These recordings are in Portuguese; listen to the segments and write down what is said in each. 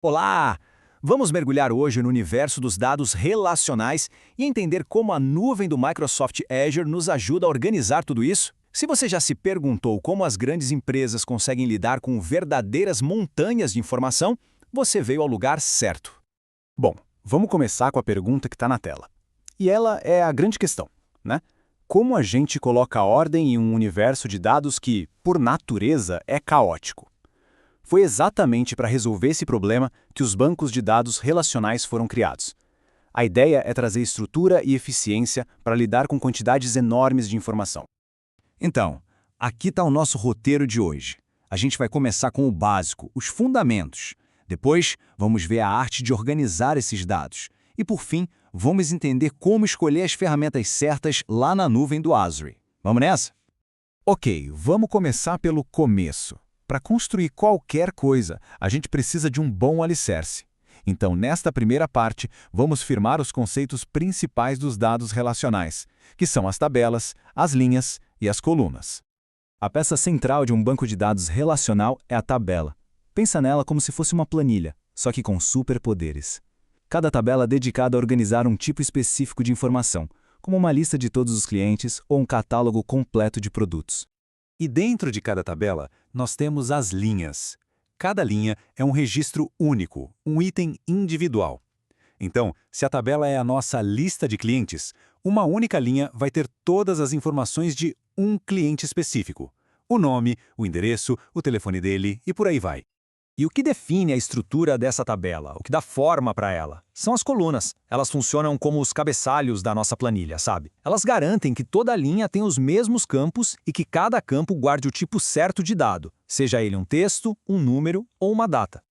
Olá! Vamos mergulhar hoje no universo dos dados relacionais e entender como a nuvem do Microsoft Azure nos ajuda a organizar tudo isso. Se você já se perguntou como as grandes empresas conseguem lidar com verdadeiras montanhas de informação, você veio ao lugar certo. Bom, vamos começar com a pergunta que está na tela. E ela é a grande questão, né? Como a gente coloca ordem em um universo de dados que, por natureza, é caótico? Foi exatamente para resolver esse problema que os bancos de dados relacionais foram criados. A ideia é trazer estrutura e eficiência para lidar com quantidades enormes de informação. Então, aqui está o nosso roteiro de hoje. A gente vai começar com o básico, os fundamentos. Depois, vamos ver a arte de organizar esses dados. E, por fim, vamos entender como escolher as ferramentas certas lá na nuvem do Azure. Vamos nessa? Ok, vamos começar pelo começo. Para construir qualquer coisa, a gente precisa de um bom alicerce. Então, nesta primeira parte, vamos firmar os conceitos principais dos dados relacionais, que são as tabelas, as linhas e as colunas. A peça central de um banco de dados relacional é a tabela. Pensa nela como se fosse uma planilha, só que com superpoderes. Cada tabela é dedicada a organizar um tipo específico de informação, como uma lista de todos os clientes ou um catálogo completo de produtos. E dentro de cada tabela, nós temos as linhas. Cada linha é um registro único, um item individual. Então, se a tabela é a nossa lista de clientes, uma única linha vai ter todas as informações de um cliente específico. O nome, o endereço, o telefone dele e por aí vai. E o que define a estrutura dessa tabela, o que dá forma para ela, são as colunas. Elas funcionam como os cabeçalhos da nossa planilha, sabe? Elas garantem que toda linha tem os mesmos campos e que cada campo guarde o tipo certo de dado, seja ele um texto, um número ou uma data.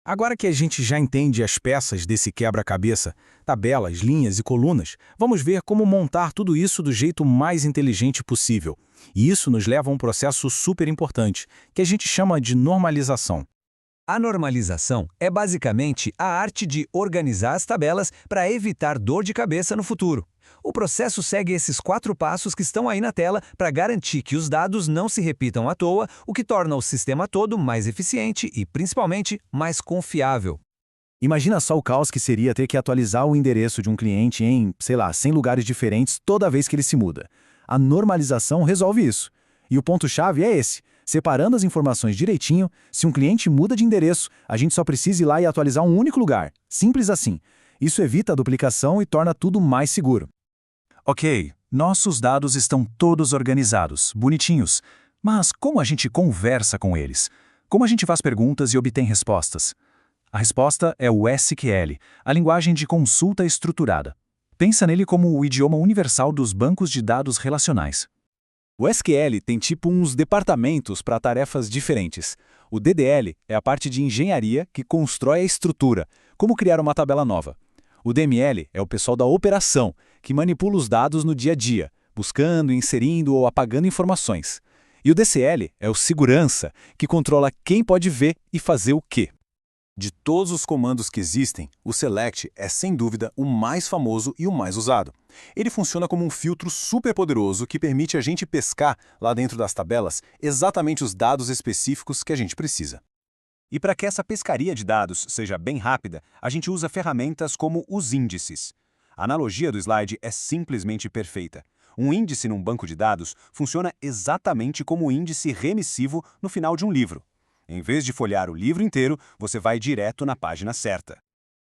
Agora que a gente já entende as peças desse quebra-cabeça, tabelas, linhas e colunas, vamos ver como montar tudo isso do jeito mais inteligente possível. E isso nos leva a um processo super importante, que a gente chama de normalização. A normalização é basicamente a arte de organizar as tabelas para evitar dor de cabeça no futuro. O processo segue esses 4 passos que estão aí na tela para garantir que os dados não se repitam à toa, o que torna o sistema todo mais eficiente e, principalmente, mais confiável. Imagina só o caos que seria ter que atualizar o endereço de um cliente em, 100 lugares diferentes toda vez que ele se muda. A normalização resolve isso. E o ponto-chave é esse. Separando as informações direitinho, se um cliente muda de endereço, a gente só precisa ir lá e atualizar um único lugar. Simples assim. Isso evita a duplicação e torna tudo mais seguro. Ok, nossos dados estão todos organizados, bonitinhos. Mas como a gente conversa com eles? Como a gente faz perguntas e obtém respostas? A resposta é o SQL, a linguagem de consulta estruturada. Pensa nele como o idioma universal dos bancos de dados relacionais. O SQL tem tipo uns departamentos para tarefas diferentes. O DDL é a parte de engenharia que constrói a estrutura, como criar uma tabela nova. O DML é o pessoal da operação, que manipula os dados no dia a dia, buscando, inserindo ou apagando informações. E o DCL é o segurança, que controla quem pode ver e fazer o quê. De todos os comandos que existem, o select é sem dúvida o mais famoso e o mais usado. Ele funciona como um filtro super poderoso que permite a gente pescar, lá dentro das tabelas, exatamente os dados específicos que a gente precisa. E para que essa pescaria de dados seja bem rápida, a gente usa ferramentas como os índices. A analogia do slide é simplesmente perfeita. Um índice num banco de dados funciona exatamente como o índice remissivo no final de um livro. Em vez de folhear o livro inteiro, você vai direto na página certa.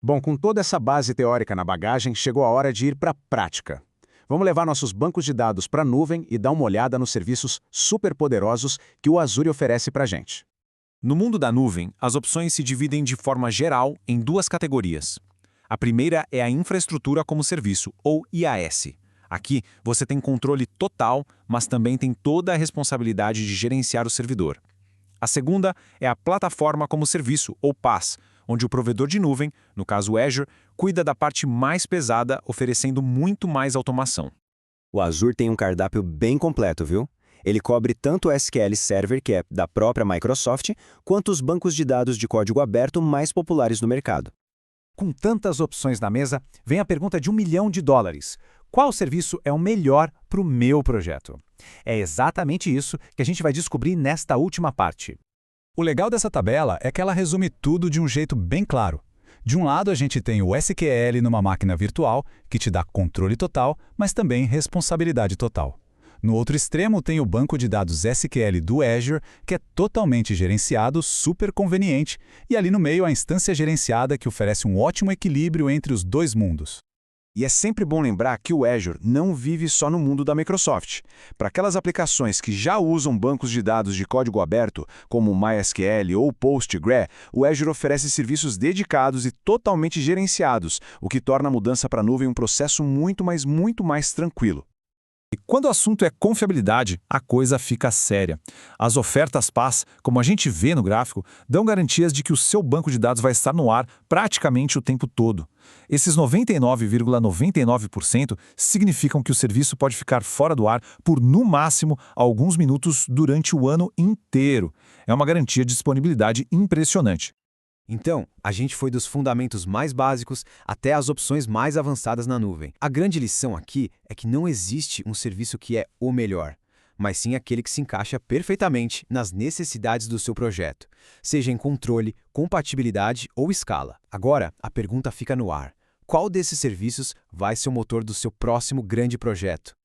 Bom, com toda essa base teórica na bagagem, chegou a hora de ir para a prática. Vamos levar nossos bancos de dados para a nuvem e dar uma olhada nos serviços superpoderosos que o Azure oferece para a gente. No mundo da nuvem, as opções se dividem de forma geral em 2 categorias. A primeira é a infraestrutura como serviço, ou IaaS. Aqui, você tem controle total, mas também tem toda a responsabilidade de gerenciar o servidor. A segunda é a plataforma como serviço, ou PaaS, onde o provedor de nuvem, no caso o Azure, cuida da parte mais pesada, oferecendo muito mais automação. O Azure tem um cardápio bem completo, viu? Ele cobre tanto o SQL Server, que é da própria Microsoft, quanto os bancos de dados de código aberto mais populares no mercado. Com tantas opções na mesa, vem a pergunta de $1 milhão. Qual serviço é o melhor para o meu projeto? É exatamente isso que a gente vai descobrir nesta última parte. O legal dessa tabela é que ela resume tudo de um jeito bem claro. De um lado, a gente tem o SQL numa máquina virtual, que te dá controle total, mas também responsabilidade total. No outro extremo, tem o banco de dados SQL do Azure, que é totalmente gerenciado, super conveniente, e ali no meio a instância gerenciada que oferece um ótimo equilíbrio entre os dois mundos. E é sempre bom lembrar que o Azure não vive só no mundo da Microsoft. Para aquelas aplicações que já usam bancos de dados de código aberto, como o MySQL ou PostgreSQL, o Azure oferece serviços dedicados e totalmente gerenciados, o que torna a mudança para a nuvem um processo muito mais tranquilo. E quando o assunto é confiabilidade, a coisa fica séria. As ofertas PaaS, como a gente vê no gráfico, dão garantias de que o seu banco de dados vai estar no ar praticamente o tempo todo. Esses 99,99% significam que o serviço pode ficar fora do ar por, no máximo, alguns minutos durante o ano inteiro. É uma garantia de disponibilidade impressionante. Então, a gente foi dos fundamentos mais básicos até as opções mais avançadas na nuvem. A grande lição aqui é que não existe um serviço que é o melhor, mas sim aquele que se encaixa perfeitamente nas necessidades do seu projeto, seja em controle, compatibilidade ou escala. Agora, a pergunta fica no ar. Qual desses serviços vai ser o motor do seu próximo grande projeto?